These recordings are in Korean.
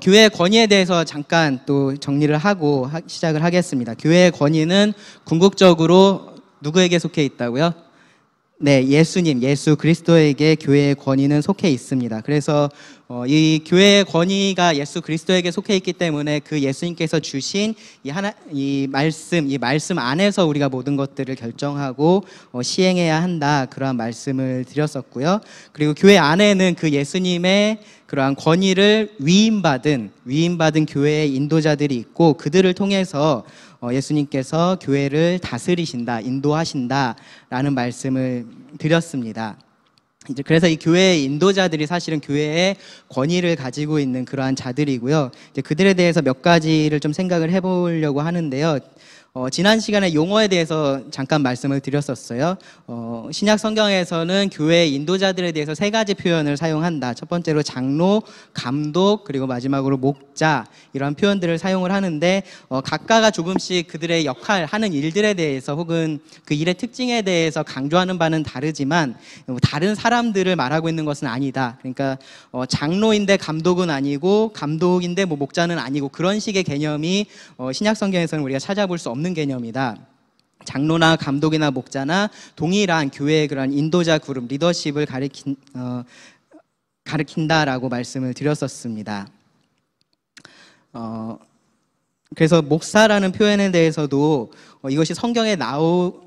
교회의 권위에 대해서 잠깐 또 정리를 하고 시작을 하겠습니다. 교회의 권위는 궁극적으로 누구에게 속해 있다고요? 네, 예수님, 예수 그리스도에게 교회의 권위는 속해 있습니다. 그래서 이 교회의 권위가 예수 그리스도에게 속해 있기 때문에 그 예수님께서 주신 이 말씀 안에서 우리가 모든 것들을 결정하고 시행해야 한다, 그러한 말씀을 드렸었고요. 그리고 교회 안에는 그 예수님의 그러한 권위를 위임받은 교회의 인도자들이 있고, 그들을 통해서 예수님께서 교회를 다스리신다, 인도하신다라는 말씀을 드렸습니다. 그래서 이 교회의 인도자들이 사실은 교회의 권위를 가지고 있는 그러한 자들이고요. 이제 그들에 대해서 몇 가지를 좀 생각을 해보려고 하는데요. 지난 시간에 용어에 대해서 잠깐 말씀을 드렸었어요. 신약 성경에서는 교회의 인도자들에 대해서 세 가지 표현을 사용한다. 첫 번째로 장로, 감독, 그리고 마지막으로 목자, 이런 표현들을 사용을 하는데 각각가 조금씩 그들의 역할, 하는 일들에 대해서 혹은 그 일의 특징에 대해서 강조하는 바는 다르지만 다른 사람들을 말하고 있는 것은 아니다. 그러니까 장로인데 감독은 아니고, 감독인데 목자는 아니고, 그런 식의 개념이 신약 성경에서는 우리가 찾아볼 수 없는 개념이다. 장로나 감독이나 목자나 동일한 교회의 그런 인도자 그룹, 리더십을 가리킨다라고 말씀을 드렸었습니다. 그래서 목사라는 표현에 대해서도 이것이 성경에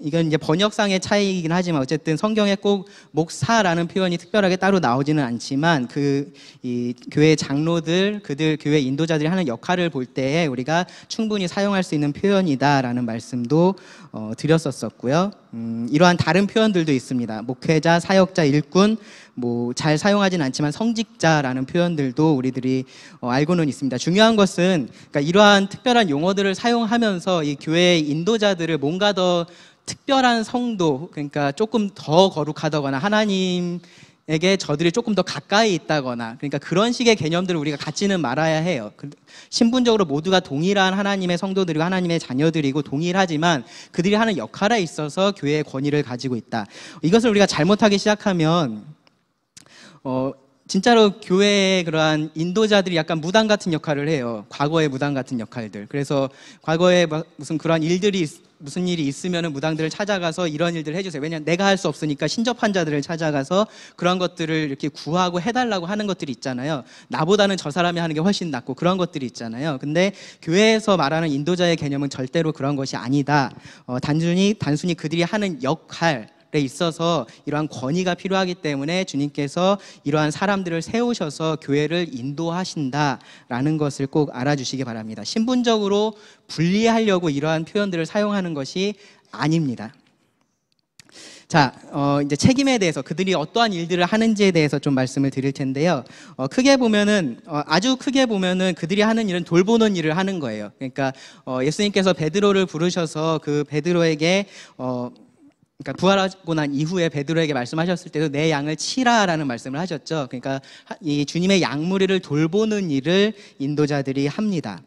이건 이제 번역상의 차이이긴 하지만 어쨌든 성경에 꼭 목사라는 표현이 특별하게 따로 나오지는 않지만 이 교회 장로들, 그들 교회 인도자들이 하는 역할을 볼 때에 우리가 충분히 사용할 수 있는 표현이다라는 말씀도 드렸었고요. 이러한 다른 표현들도 있습니다. 목회자, 사역자, 일꾼, 잘 사용하진 않지만 성직자라는 표현들도 우리들이 알고는 있습니다. 중요한 것은 그러니까 이러한 특별한 용어들을 사용하면서 이 교회의 인도자들을 뭔가 더 특별한 성도, 그러니까 조금 더 거룩하다거나 하나님에게 저들이 조금 더 가까이 있다거나, 그러니까 그런 식의 개념들을 우리가 갖지는 말아야 해요. 신분적으로 모두가 동일한 하나님의 성도들이고 하나님의 자녀들이고 동일하지만 그들이 하는 역할에 있어서 교회의 권위를 가지고 있다. 이것을 우리가 잘못하기 시작하면 진짜로 교회의 그러한 인도자들이 약간 무당 같은 역할을 해요. 과거의 무당 같은 역할들. 그래서 과거에 무슨 그러한 무슨 일이 있으면 무당들을 찾아가서 이런 일들을 해주세요. 왜냐하면 내가 할 수 없으니까 신접한 자들을 찾아가서 그런 것들을 이렇게 구하고 해달라고 하는 것들이 있잖아요. 나보다는 저 사람이 하는 게 훨씬 낫고, 그런 것들이 있잖아요. 근데 교회에서 말하는 인도자의 개념은 절대로 그런 것이 아니다. 단순히 그들이 하는 역할에 있어서 이러한 권위가 필요하기 때문에 주님께서 이러한 사람들을 세우셔서 교회를 인도하신다라는 것을 꼭 알아주시기 바랍니다. 신분적으로 분리하려고 이러한 표현들을 사용하는 것이 아닙니다. 자, 이제 책임에 대해서, 그들이 어떠한 일들을 하는지에 대해서 좀 말씀을 드릴 텐데요. 아주 크게 보면은 그들이 하는 일은 돌보는 일을 하는 거예요. 그러니까 예수님께서 베드로를 부르셔서 그 베드로에게 그러니까 부활하고 난 이후에 베드로에게 말씀하셨을 때도 내 양을 치라라는 말씀을 하셨죠. 그러니까 이 주님의 양무리를 돌보는 일을 인도자들이 합니다.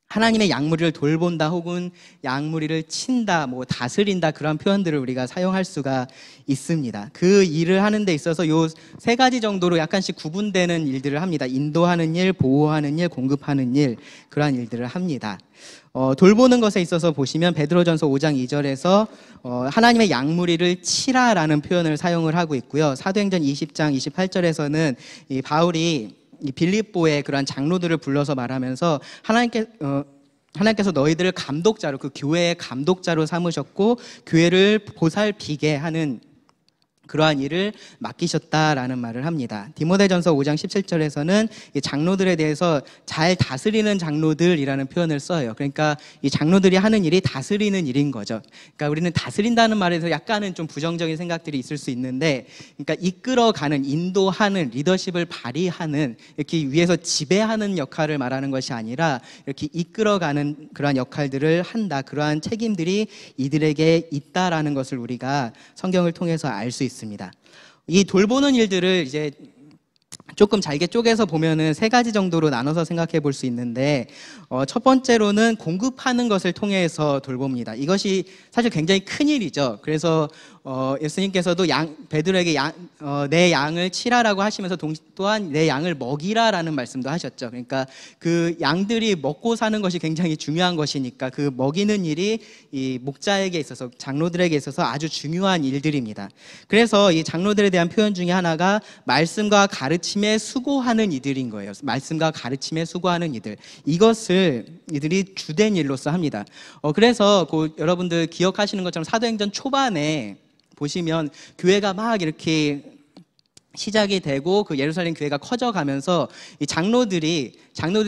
하나님의 양무리를 돌본다 혹은 양무리를 친다, 다스린다, 그런 표현들을 우리가 사용할 수가 있습니다. 그 일을 하는 데 있어서 요 세 가지 정도로 약간씩 구분되는 일들을 합니다. 인도하는 일, 보호하는 일, 공급하는 일, 그러한 일들을 합니다. 돌보는 것에 있어서 보시면 베드로전서 5장 2절에서 하나님의 양무리를 치라라는 표현을 사용을 하고 있고요. 사도행전 20장 28절에서는 이 바울이 이 빌립보의 그러한 장로들을 불러서 말하면서 하나님께서 너희들을 감독자로, 그 교회의 감독자로 삼으셨고 교회를 보살피게 하는 그러한 일을 맡기셨다라는 말을 합니다. 디모데전서 5장 17절에서는 이 장로들에 대해서 잘 다스리는 장로들이라는 표현을 써요. 그러니까 이 장로들이 하는 일이 다스리는 일인 거죠. 그러니까 우리는 다스린다는 말에서 약간은 좀 부정적인 생각들이 있을 수 있는데, 그러니까 이끌어가는, 인도하는, 리더십을 발휘하는, 이렇게 위에서 지배하는 역할을 말하는 것이 아니라 이렇게 이끌어가는 그러한 역할들을 한다, 그러한 책임들이 이들에게 있다라는 것을 우리가 성경을 통해서 알 수 있습니다. 이 돌보는 일들을 이제 조금 잘게 쪼개서 보면은 세 가지 정도로 나눠서 생각해 볼 수 있는데, 첫 번째로는 공급하는 것을 통해서 돌봅니다. 이것이 사실 굉장히 큰 일이죠. 그래서 예수님께서도 베드로에게 내 양을 치라라고 하시면서 또한 내 양을 먹이라라는 말씀도 하셨죠. 그러니까 그 양들이 먹고 사는 것이 굉장히 중요한 것이니까 그 먹이는 일이 이 목자에게 있어서, 장로들에게 있어서 아주 중요한 일들입니다. 그래서 이 장로들에 대한 표현 중에 하나가 말씀과 가르침에 수고하는 이들인 거예요. 말씀과 가르침에 수고하는 이들, 이것을 이들이 주된 일로서 합니다. 그래서 여러분들 기억하시는 것처럼 사도행전 초반에 보시면 교회가 막 이렇게 시작이 되고 그 예루살렘 교회가 커져가면서 이 장로들이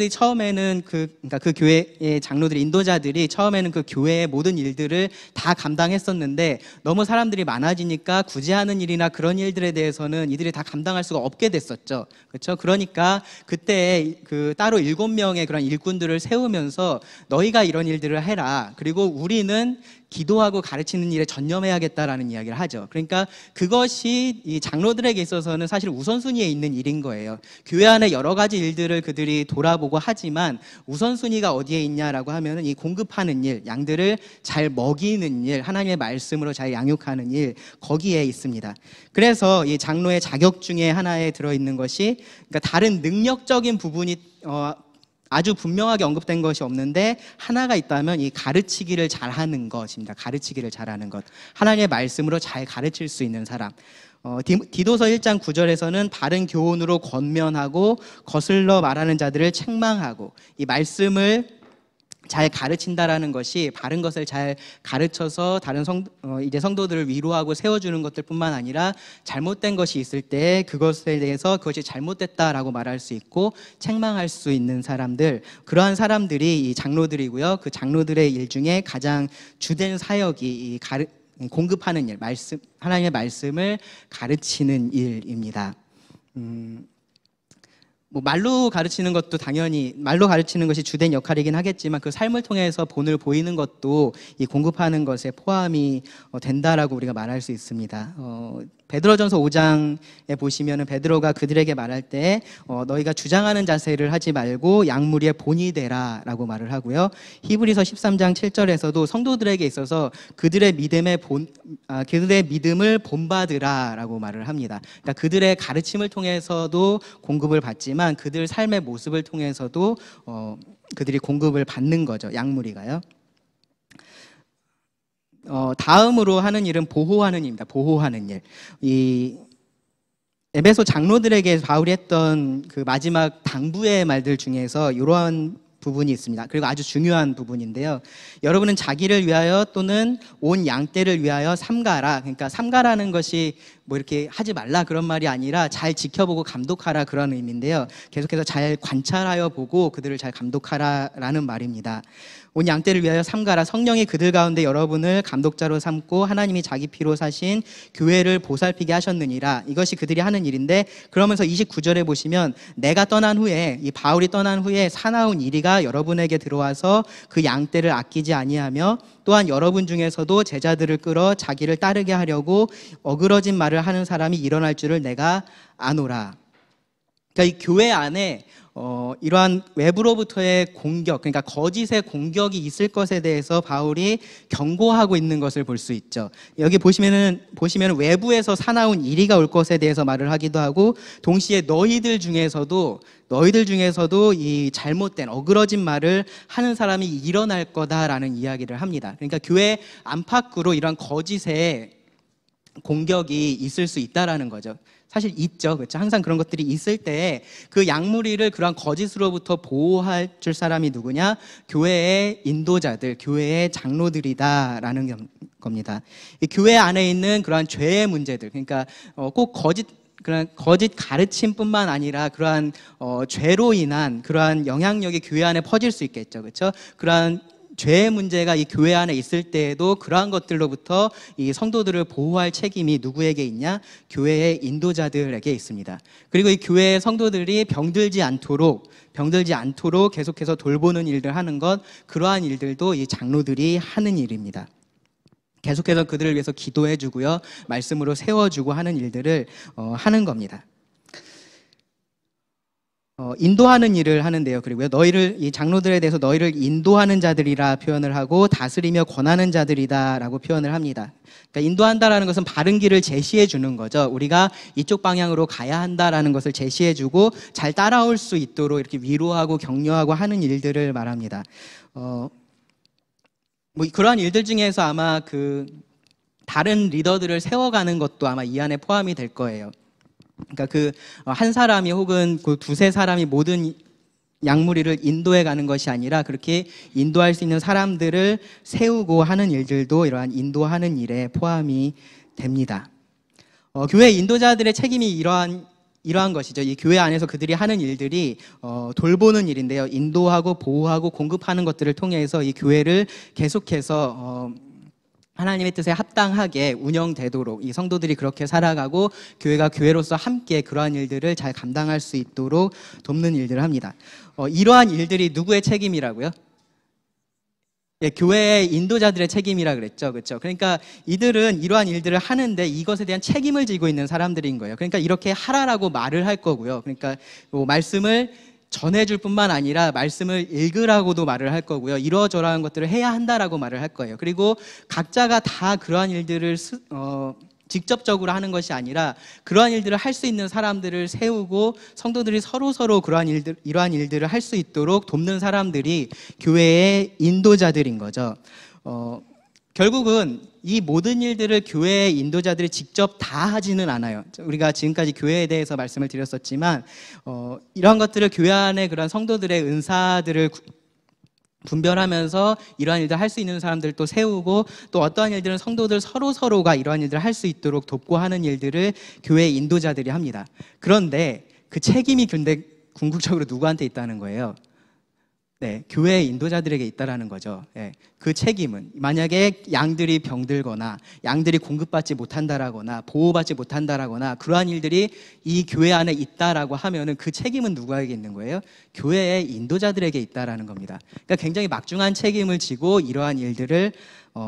처음에는 그러니까 그 교회의 장로들이, 인도자들이 처음에는 그 교회의 모든 일들을 다 감당했었는데 너무 사람들이 많아지니까 구제하는 일이나 그런 일들에 대해서는 이들이 다 감당할 수가 없게 됐었죠. 그렇죠? 그러니까 그때 그 따로 7명의 그런 일꾼들을 세우면서 너희가 이런 일들을 해라. 그리고 우리는 기도하고 가르치는 일에 전념해야겠다라는 이야기를 하죠. 그러니까 그것이 이 장로들에게 있어서는 사실 우선순위에 있는 일인 거예요. 교회 안에 여러 가지 일들을 그들이 돌아보고 하지만 우선순위가 어디에 있냐라고 하면은 이 공급하는 일, 양들을 잘 먹이는 일, 하나님의 말씀으로 잘 양육하는 일, 거기에 있습니다. 그래서 이 장로의 자격 중에 하나에 들어있는 것이, 그러니까 다른 능력적인 부분이 아주 분명하게 언급된 것이 없는데 하나가 있다면 이 가르치기를 잘하는 것입니다. 가르치기를 잘하는 것, 하나님의 말씀으로 잘 가르칠 수 있는 사람. 디도서 1장 9절에서는 바른 교훈으로 권면하고 거슬러 말하는 자들을 책망하고, 이 말씀을 잘 가르친다라는 것이 바른 것을 잘 가르쳐서 다른 이제 성도들을 위로하고 세워주는 것들뿐만 아니라 잘못된 것이 있을 때 그것에 대해서 그것이 잘못됐다라고 말할 수 있고 책망할 수 있는 사람들, 그러한 사람들이 이 장로들이고요. 그 장로들의 일 중에 가장 주된 사역이 이 공급하는 일, 하나님의 말씀을 가르치는 일입니다. 말로 가르치는 것도 당연히 말로 가르치는 것이 주된 역할이긴 하겠지만 그 삶을 통해서 본을 보이는 것도 이 공급하는 것에 포함이 된다라고 우리가 말할 수 있습니다. 베드로전서 5장에 보시면은 베드로가 그들에게 말할 때 너희가 주장하는 자세를 하지 말고 양무리의 본이 되라라고 말을 하고요. 히브리서 13장 7절에서도 성도들에게 있어서 그들의 믿음을 본받으라라고 말을 합니다. 그러니까 그들의 가르침을 통해서도 공급을 받지만 그들 삶의 모습을 통해서도 그들이 공급을 받는 거죠. 양무리가요. 다음으로 하는 일은 보호하는 일입니다. 보호하는 일. 이 에베소 장로들에게 바울이 했던 그 마지막 당부의 말들 중에서 이러한 부분이 있습니다. 그리고 아주 중요한 부분인데요. 여러분은 자기를 위하여 또는 온 양떼를 위하여 삼가라. 그러니까 삼가라는 것이 뭐 이렇게 하지 말라 그런 말이 아니라 잘 지켜보고 감독하라 그런 의미인데요. 계속해서 잘 관찰하여 보고 그들을 잘 감독하라라는 말입니다. 온 양떼를 위하여 삼가라. 성령이 그들 가운데 여러분을 감독자로 삼고 하나님이 자기 피로 사신 교회를 보살피게 하셨느니라. 이것이 그들이 하는 일인데, 그러면서 29절에 보시면 내가 떠난 후에, 이 바울이 떠난 후에 사나운 이리가 여러분에게 들어와서 그 양떼를 아끼지 아니하며 또한 여러분 중에서도 제자들을 끌어 자기를 따르게 하려고 어그러진 말을 하는 사람이 일어날 줄을 내가 아노라. 그러니까 이 교회 안에 이러한 외부로부터의 공격, 그러니까 거짓의 공격이 있을 것에 대해서 바울이 경고하고 있는 것을 볼 수 있죠. 여기 보시면 외부에서 사나운 이리가 올 것에 대해서 말을 하기도 하고, 동시에 너희들 중에서도 이 잘못된 어그러진 말을 하는 사람이 일어날 거다라는 이야기를 합니다. 그러니까 교회 안팎으로 이러한 거짓의 공격이 있을 수 있다라는 거죠. 사실 있죠. 그렇죠? 항상 그런 것들이 있을 때 그 양무리를 그런 거짓으로부터 보호할 줄 사람이 누구냐? 교회의 인도자들, 교회의 장로들이다라는 겁니다. 이 교회 안에 있는 그러한 죄의 문제들, 그러니까 꼭 그런 거짓 가르침뿐만 아니라 그러한 죄로 인한 그러한 영향력이 교회 안에 퍼질 수 있겠죠. 그렇죠? 그러한 죄의 문제가 이 교회 안에 있을 때에도 그러한 것들로부터 이 성도들을 보호할 책임이 누구에게 있냐? 교회의 인도자들에게 있습니다. 그리고 이 교회의 성도들이 병들지 않도록 계속해서 돌보는 일들 하는 것, 그러한 일들도 이 장로들이 하는 일입니다. 계속해서 그들을 위해서 기도해 주고요, 말씀으로 세워주고 하는 일들을 하는 겁니다. 인도하는 일을 하는데요. 그리고요, 이 장로들에 대해서 너희를 인도하는 자들이라 표현을 하고 다스리며 권하는 자들이다라고 표현을 합니다. 그러니까 인도한다라는 것은 바른 길을 제시해 주는 거죠. 우리가 이쪽 방향으로 가야 한다라는 것을 제시해 주고 잘 따라올 수 있도록 이렇게 위로하고 격려하고 하는 일들을 말합니다. 뭐 그러한 일들 중에서 아마 다른 리더들을 세워가는 것도 아마 이 안에 포함이 될 거예요. 그러니까 한 사람이 혹은 두세 사람이 모든 양무리를 인도해 가는 것이 아니라 그렇게 인도할 수 있는 사람들을 세우고 하는 일들도 이러한 인도하는 일에 포함이 됩니다. 교회 인도자들의 책임이 이러한 것이죠. 이 교회 안에서 그들이 하는 일들이 돌보는 일인데요. 인도하고 보호하고 공급하는 것들을 통해서 이 교회를 계속해서 하나님의 뜻에 합당하게 운영되도록 이 성도들이 그렇게 살아가고 교회가 교회로서 함께 그러한 일들을 잘 감당할 수 있도록 돕는 일들을 합니다. 이러한 일들이 누구의 책임이라고요? 예, 교회의 인도자들의 책임이라 그랬죠. 그렇죠? 그러니까 이들은 이러한 일들을 하는데 이것에 대한 책임을 지고 있는 사람들인 거예요. 그러니까 이렇게 하라라고 말을 할 거고요. 그러니까 말씀을 전해줄 뿐만 아니라 말씀을 읽으라고도 말을 할 거고요. 이러저러한 것들을 해야 한다라고 말을 할 거예요. 그리고 각자가 다 그러한 일들을 직접적으로 하는 것이 아니라 그러한 일들을 할 수 있는 사람들을 세우고 성도들이 서로 이러한 일들을 할 수 있도록 돕는 사람들이 교회의 인도자들인 거죠. 결국은 이 모든 일들을 교회의 인도자들이 직접 다 하지는 않아요. 우리가 지금까지 교회에 대해서 말씀을 드렸었지만 이러한 것들을 교회 안에 그런 성도들의 은사들을 분별하면서 이러한 일들을 할 수 있는 사람들을 또 세우고 또 어떠한 일들은 성도들 서로가 이러한 일들을 할 수 있도록 돕고 하는 일들을 교회의 인도자들이 합니다. 그런데 그 책임이 근데 궁극적으로 누구한테 있다는 거예요? 네, 교회의 인도자들에게 있다라는 거죠. 네, 그 책임은 만약에 양들이 병들거나 양들이 공급받지 못한다라거나 보호받지 못한다라거나 그러한 일들이 이 교회 안에 있다라고 하면은 그 책임은 누구에게 있는 거예요? 교회의 인도자들에게 있다라는 겁니다. 그러니까 굉장히 막중한 책임을 지고 이러한 일들을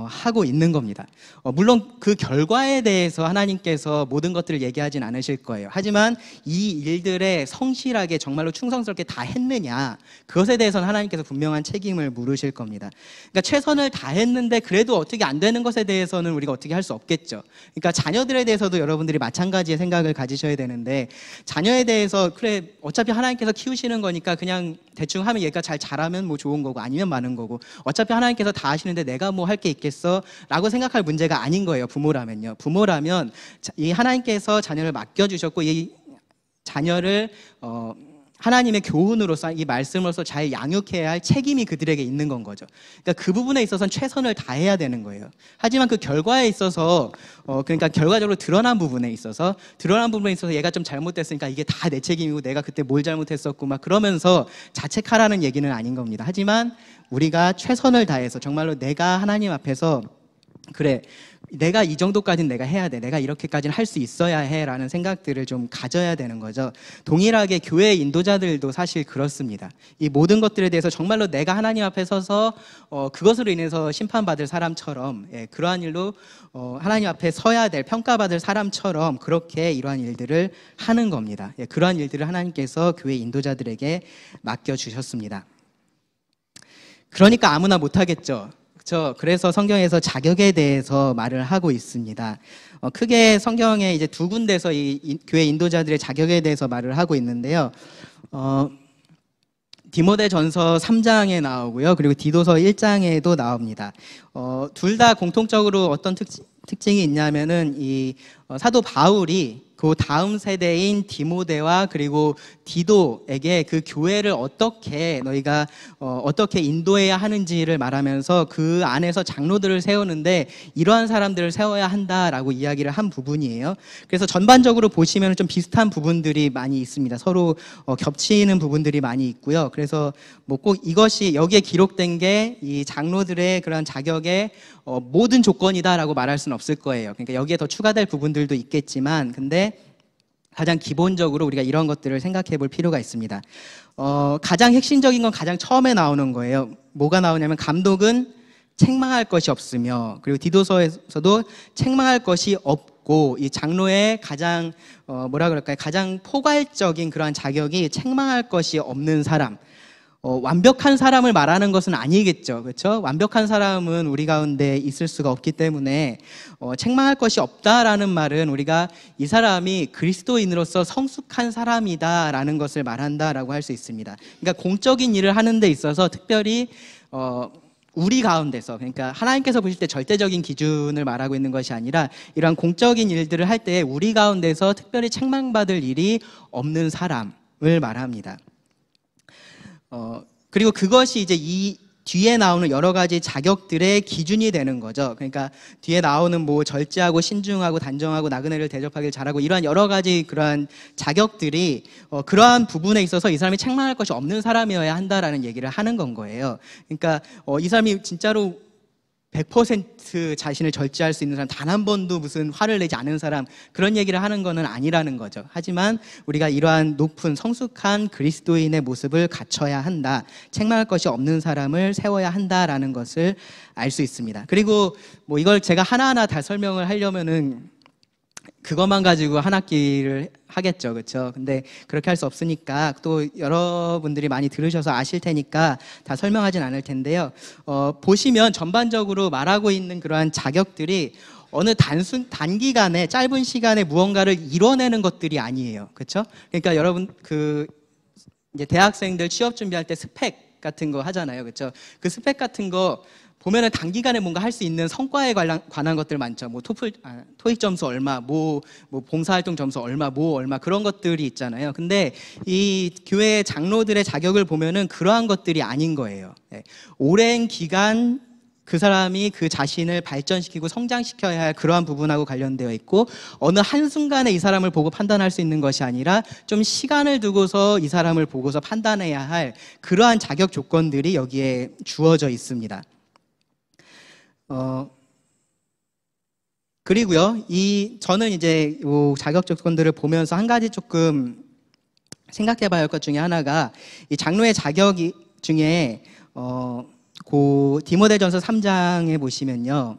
하고 있는 겁니다. 물론 그 결과에 대해서 하나님께서 모든 것들을 얘기하진 않으실 거예요. 하지만 이 일들에 성실하게 정말로 충성스럽게 다 했느냐, 그것에 대해서는 하나님께서 분명한 책임을 물으실 겁니다. 그러니까 최선을 다했는데 그래도 어떻게 안 되는 것에 대해서는 우리가 어떻게 할 수 없겠죠. 그러니까 자녀들에 대해서도 여러분들이 마찬가지의 생각을 가지셔야 되는데, 자녀에 대해서 그래 어차피 하나님께서 키우시는 거니까 그냥 대충 하면 얘가 잘 자라면 뭐 좋은 거고 아니면 많은 거고 어차피 하나님께서 다 하시는데 내가 뭐 할 게 있겠어? 라고 생각할 문제가 아닌 거예요. 부모라면요. 부모라면 이 하나님께서 자녀를 맡겨주셨고 이 자녀를 하나님의 교훈으로서 이 말씀으로서 잘 양육해야 할 책임이 그들에게 있는 건 거죠. 그러니까 그 부분에 있어서는 최선을 다해야 되는 거예요. 하지만 그 결과에 있어서 그러니까 결과적으로 드러난 부분에 있어서 얘가 좀 잘못됐으니까 이게 다 내 책임이고 내가 그때 뭘 잘못했었고 막 그러면서 자책하라는 얘기는 아닌 겁니다. 하지만 우리가 최선을 다해서 정말로 내가 하나님 앞에서 그래 내가 이 정도까지는 내가 해야 돼, 내가 이렇게까지는 할 수 있어야 해라는 생각들을 좀 가져야 되는 거죠. 동일하게 교회 인도자들도 사실 그렇습니다. 이 모든 것들에 대해서 정말로 내가 하나님 앞에 서서 그것으로 인해서 심판받을 사람처럼 그러한 일로 하나님 앞에 서야 될 평가받을 사람처럼 그렇게 이러한 일들을 하는 겁니다. 그러한 일들을 하나님께서 교회 인도자들에게 맡겨주셨습니다. 그러니까 아무나 못하겠죠. 그래서 성경에서 자격에 대해서 말을 하고 있습니다. 크게 성경에 이제 두 군데서 이 교회 인도자들의 자격에 대해서 말을 하고 있는데요. 디모데전서 3장에 나오고요. 그리고 디도서 1장에도 나옵니다. 둘 다 공통적으로 어떤 특징이 있냐면은 이 사도 바울이 그 다음 세대인 디모데와 그리고 디도에게 그 교회를 너희가 어떻게 인도해야 하는지를 말하면서 그 안에서 장로들을 세우는데 이러한 사람들을 세워야 한다라고 이야기를 한 부분이에요. 그래서 전반적으로 보시면 좀 비슷한 부분들이 많이 있습니다. 서로 겹치는 부분들이 많이 있고요. 그래서 뭐 꼭 이것이 여기에 기록된 게 이 장로들의 그런 자격의 모든 조건이다라고 말할 수는 없을 거예요. 그러니까 여기에 더 추가될 부분들도 있겠지만, 근데 가장 기본적으로 우리가 이런 것들을 생각해 볼 필요가 있습니다. 가장 핵심적인 건 가장 처음에 나오는 거예요. 뭐가 나오냐면 감독은 책망할 것이 없으며, 그리고 디도서에서도 책망할 것이 없고 없고 이 장로의 가장 뭐라 그럴까요? 가장 포괄적인 그러한 자격이 책망할 것이 없는 사람. 완벽한 사람을 말하는 것은 아니겠죠. 그렇죠? 완벽한 사람은 우리 가운데 있을 수가 없기 때문에 책망할 것이 없다라는 말은 우리가 이 사람이 그리스도인으로서 성숙한 사람이다라는 것을 말한다라고 할 수 있습니다. 그러니까 공적인 일을 하는 데 있어서 특별히 우리 가운데서, 그러니까 하나님께서 보실 때 절대적인 기준을 말하고 있는 것이 아니라 이러한 공적인 일들을 할 때 우리 가운데서 특별히 책망받을 일이 없는 사람을 말합니다. 그리고 그것이 이제 이 뒤에 나오는 여러 가지 자격들의 기준이 되는 거죠. 그러니까 뒤에 나오는 뭐 절제하고 신중하고 단정하고 나그네를 대접하길 잘하고 이러한 여러 가지 그러한 자격들이 그러한 부분에 있어서 이 사람이 책망할 것이 없는 사람이어야 한다라는 얘기를 하는 건 거예요. 그러니까 이 사람이 진짜로 100% 자신을 절제할 수 있는 사람, 단 한 번도 무슨 화를 내지 않은 사람, 그런 얘기를 하는 거는 아니라는 거죠. 하지만 우리가 이러한 높은 성숙한 그리스도인의 모습을 갖춰야 한다, 책망할 것이 없는 사람을 세워야 한다라는 것을 알 수 있습니다. 그리고 뭐 이걸 제가 하나하나 다 설명을 하려면은 그것만 가지고 한 학기를 하겠죠. 그렇죠? 근데 그렇게 할 수 없으니까 또 여러분들이 많이 들으셔서 아실 테니까 다 설명하진 않을 텐데요. 보시면 전반적으로 말하고 있는 그러한 자격들이 어느 단기간에 짧은 시간에 무언가를 이뤄내는 것들이 아니에요. 그렇죠? 그러니까 여러분 이제 대학생들 취업 준비할 때 스펙 같은 거 하잖아요. 그렇죠? 그 스펙 같은 거 보면은 단기간에 뭔가 할 수 있는 성과에 관한 것들 많죠. 뭐 토익 점수 얼마, 뭐 봉사활동 점수 얼마, 얼마 그런 것들이 있잖아요. 근데 이 교회 장로들의 자격을 보면은 그러한 것들이 아닌 거예요. 오랜 기간 그 사람이 그 자신을 발전시키고 성장시켜야 할 그러한 부분하고 관련되어 있고, 어느 한순간에 이 사람을 보고 판단할 수 있는 것이 아니라 좀 시간을 두고서 이 사람을 보고서 판단해야 할 그러한 자격 조건들이 여기에 주어져 있습니다. 그리고요, 저는 이제 요 자격 조건들을 보면서 한 가지 조금 생각해 봐야 할 것 중에 하나가, 이 장로의 자격 중에, 디모데전서 3장에 보시면요,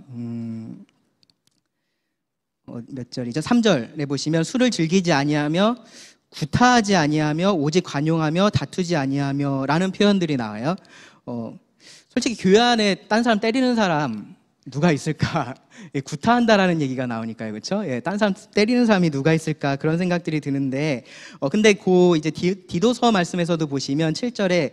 몇 절이죠? 3절에 보시면 술을 즐기지 아니하며 구타하지 아니하며 오직 관용하며 다투지 아니하며 라는 표현들이 나와요. 솔직히 교회 안에 딴 사람 때리는 사람 누가 있을까? 구타한다라는 얘기가 나오니까요, 그렇죠? 딴 사람 때리는 사람이 누가 있을까? 그런 생각들이 드는데, 근데 이제 디도서 말씀에서도 보시면 7절에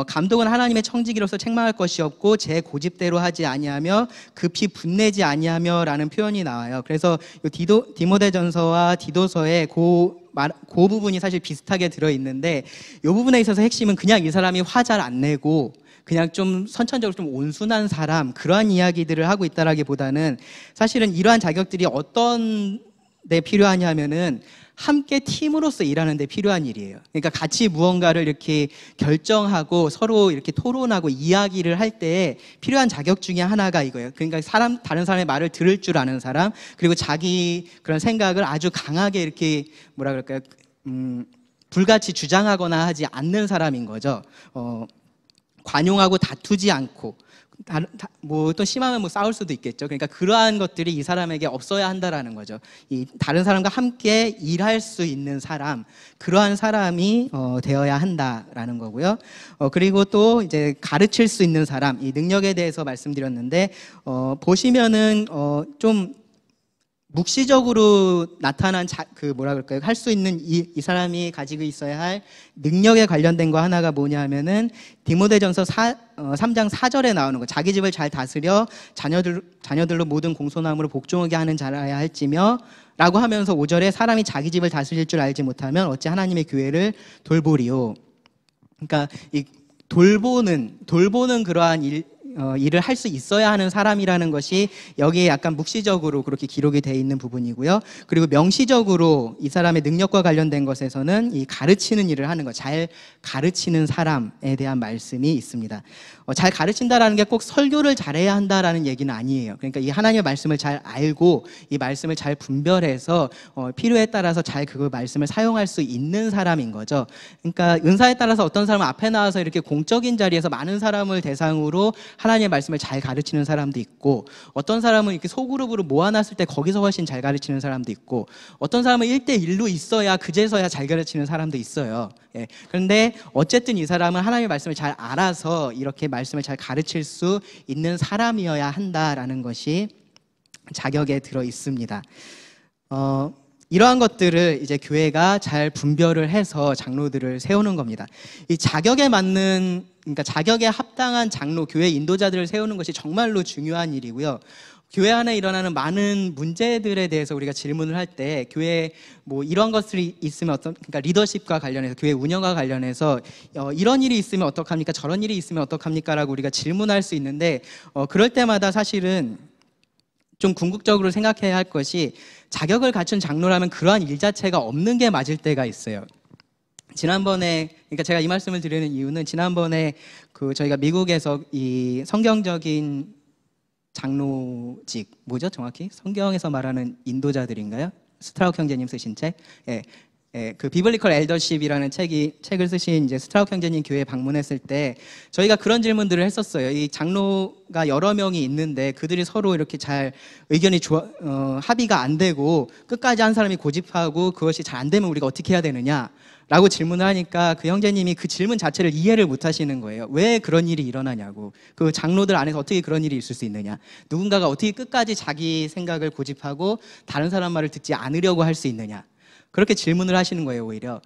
감독은 하나님의 청지기로서 책망할 것이 없고 제 고집대로 하지 아니하며 급히 분내지 아니하며라는 표현이 나와요. 그래서 디모데전서와 디도서에 그 부분이 사실 비슷하게 들어 있는데, 이 부분에 있어서 핵심은 그냥 이 사람이 화 잘 안 내고 그냥 좀 선천적으로 좀 온순한 사람, 그러한 이야기들을 하고 있다라기보다는 사실은 이러한 자격들이 어떤 데 필요하냐면은 함께 팀으로서 일하는 데 필요한 일이에요. 그러니까 같이 무언가를 이렇게 결정하고 서로 이렇게 토론하고 이야기를 할 때 필요한 자격 중에 하나가 이거예요. 그러니까 다른 사람의 말을 들을 줄 아는 사람, 그리고 자기 그런 생각을 아주 강하게 이렇게 뭐라 그럴까요? 불같이 주장하거나 하지 않는 사람인 거죠. 관용하고 다투지 않고, 뭐 또 심하면 뭐 싸울 수도 있겠죠. 그러니까 그러한 것들이 이 사람에게 없어야 한다라는 거죠. 이 다른 사람과 함께 일할 수 있는 사람, 그러한 사람이 되어야 한다라는 거고요. 그리고 또 이제 가르칠 수 있는 사람, 이 능력에 대해서 말씀드렸는데, 보시면은 좀 묵시적으로 나타난 할 수 있는 이 사람이 가지고 있어야 할 능력에 관련된 거 하나가 뭐냐 하면은 디모데전서 3장 4절에 나오는 거, 자기 집을 잘 다스려 자녀들로 모든 공손함으로 복종하게 하는 자라야 할지며 라고 하면서 5절에 사람이 자기 집을 다스릴 줄 알지 못하면 어찌 하나님의 교회를 돌보리요. 그러니까 이 돌보는 그러한 일을 할 수 있어야 하는 사람이라는 것이 여기에 약간 묵시적으로 그렇게 기록이 되어 있는 부분이고요. 그리고 명시적으로 이 사람의 능력과 관련된 것에서는 이 가르치는 일을 하는 것, 잘 가르치는 사람에 대한 말씀이 있습니다. 잘 가르친다라는 게 꼭 설교를 잘해야 한다라는 얘기는 아니에요. 그러니까 이 하나님의 말씀을 잘 알고 이 말씀을 잘 분별해서 필요에 따라서 잘 그 말씀을 사용할 수 있는 사람인 거죠. 그러니까 은사에 따라서 어떤 사람은 앞에 나와서 이렇게 공적인 자리에서 많은 사람을 대상으로 하나님의 말씀을 잘 가르치는 사람도 있고, 어떤 사람은 이렇게 소그룹으로 모아놨을 때 거기서 훨씬 잘 가르치는 사람도 있고, 어떤 사람은 1대1로 있어야 그제서야 잘 가르치는 사람도 있어요. 예. 그런데 어쨌든 이 사람은 하나님의 말씀을 잘 알아서 이렇게 말씀을 잘 가르칠 수 있는 사람이어야 한다라는 것이 자격에 들어 있습니다. 이러한 것들을 이제 교회가 잘 분별을 해서 장로들을 세우는 겁니다. 이 자격에 맞는, 그러니까 자격에 합당한 장로, 교회 인도자들을 세우는 것이 정말로 중요한 일이고요. 교회 안에 일어나는 많은 문제들에 대해서 우리가 질문을 할 때, 교회에 뭐 이런 것들이 있으면 그러니까 리더십과 관련해서, 교회 운영과 관련해서 이런 일이 있으면 어떡합니까? 저런 일이 있으면 어떡합니까? 라고 우리가 질문할 수 있는데, 그럴 때마다 사실은 좀 궁극적으로 생각해야 할 것이, 자격을 갖춘 장로라면 그러한 일 자체가 없는 게 맞을 때가 있어요. 지난번에, 그러니까 제가 이 말씀을 드리는 이유는, 지난번에 저희가 미국에서 이 성경적인 장로직, 뭐죠 정확히? 성경에서 말하는 인도자들인가요? 스트라욱 형제님 쓰신 책? 예. 예, 그 비블리컬 엘더십이라는 책을 쓰신 이제 스트라욱 형제님 교회에 방문했을 때 저희가 그런 질문들을 했었어요. 이 장로가 여러 명이 있는데 그들이 서로 이렇게 잘 의견이 합의가 안 되고 끝까지 한 사람이 고집하고 그것이 잘 안 되면 우리가 어떻게 해야 되느냐? 라고 질문을 하니까 그 형제님이 그 질문 자체를 이해를 못 하시는 거예요. 왜 그런 일이 일어나냐고. 그 장로들 안에서 어떻게 그런 일이 있을 수 있느냐. 누군가가 어떻게 끝까지 자기 생각을 고집하고 다른 사람 말을 듣지 않으려고 할 수 있느냐. 그렇게 질문을 하시는 거예요. 오히려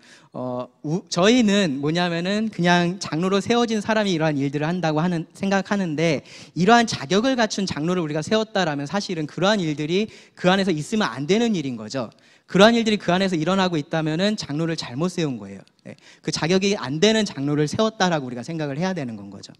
저희는 뭐냐면은 그냥 장로로 세워진 사람이 이러한 일들을 한다고 생각하는데, 이러한 자격을 갖춘 장로를 우리가 세웠다라면 사실은 그러한 일들이 그 안에서 있으면 안 되는 일인 거죠. 그러한 일들이 그 안에서 일어나고 있다면은 장로를 잘못 세운 거예요. 네. 그 자격이 안 되는 장로를 세웠다라고 우리가 생각을 해야 되는 건 거죠.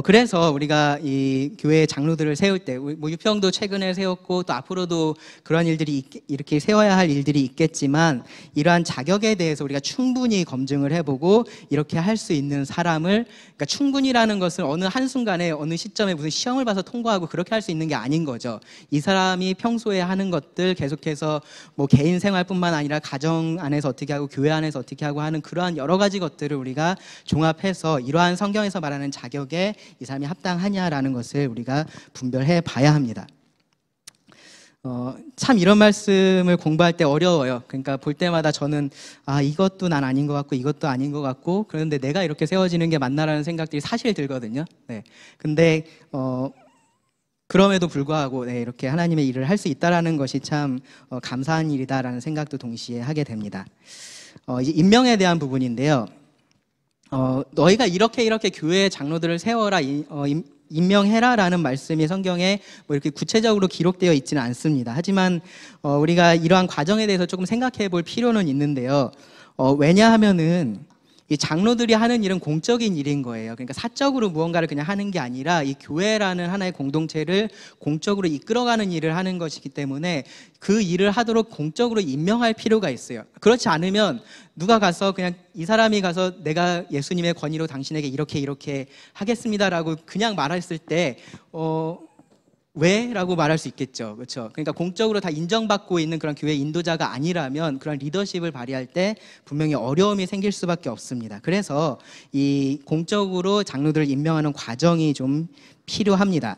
그래서 우리가 이 교회 장로들을 세울 때, 뭐 유평도 최근에 세웠고 또 앞으로도 그런 일들이 이렇게 세워야 할 일들이 있겠지만, 이러한 자격에 대해서 우리가 충분히 검증을 해보고 이렇게 할 수 있는 사람을, 그러니까 충분히라는 것은 어느 한순간에 어느 시점에 무슨 시험을 봐서 통과하고 그렇게 할 수 있는 게 아닌 거죠. 이 사람이 평소에 하는 것들 계속해서 뭐 개인 생활뿐만 아니라 가정 안에서 어떻게 하고 교회 안에서 어떻게 하고 하는 그러한 여러 가지 것들을 우리가 종합해서 이러한 성경에서 말하는 자격에 이 사람이 합당하냐라는 것을 우리가 분별해 봐야 합니다. 참 이런 말씀을 공부할 때 어려워요. 그러니까 볼 때마다 저는 이것도 난 아닌 것 같고 이것도 아닌 것 같고, 그런데 내가 이렇게 세워지는 게 맞나라는 생각들이 사실 들거든요. 네. 근데 그럼에도 불구하고 이렇게 하나님의 일을 할 수 있다라는 것이 참 감사한 일이다라는 생각도 동시에 하게 됩니다. 이제 임명에 대한 부분인데요. 너희가 이렇게 교회의 장로들을 세워라, 임명해라라는 말씀이 성경에 뭐 이렇게 구체적으로 기록되어 있지는 않습니다. 하지만 우리가 이러한 과정에 대해서 조금 생각해 볼 필요는 있는데요. 왜냐하면은 이 장로들이 하는 일은 공적인 일인 거예요. 그러니까 사적으로 무언가를 그냥 하는 게 아니라 이 교회라는 하나의 공동체를 공적으로 이끌어가는 일을 하는 것이기 때문에 그 일을 하도록 공적으로 임명할 필요가 있어요. 그렇지 않으면 누가 가서 그냥 이 사람이 가서 내가 예수님의 권위로 당신에게 이렇게 하겠습니다라고 그냥 말했을 때 왜? 라고 말할 수 있겠죠. 그렇죠? 그러니까 공적으로 다 인정받고 있는 그런 교회 인도자가 아니라면 그런 리더십을 발휘할 때 분명히 어려움이 생길 수밖에 없습니다. 그래서 이 공적으로 장로들을 임명하는 과정이 좀 필요합니다.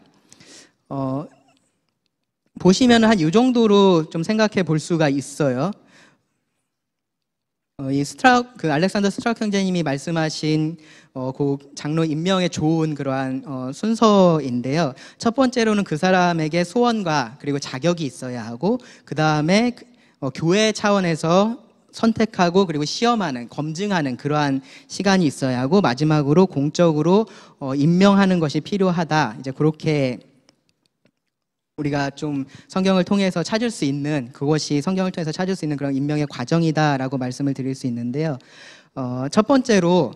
보시면 한 이 정도로 좀 생각해 볼 수가 있어요. 이 알렉산더 스트라욱 형제님이 말씀하신 그 장로 임명에 좋은 그러한 순서인데요. 첫 번째로는 그 사람에게 소원과 그리고 자격이 있어야 하고, 그 다음에 교회 차원에서 선택하고 그리고 시험하는, 검증하는 그러한 시간이 있어야 하고, 마지막으로 공적으로 임명하는 것이 필요하다. 이제 그렇게 우리가 좀 성경을 통해서 찾을 수 있는, 그것이 성경을 통해서 찾을 수 있는 그런 임명의 과정이다라고 말씀을 드릴 수 있는데요. 첫 번째로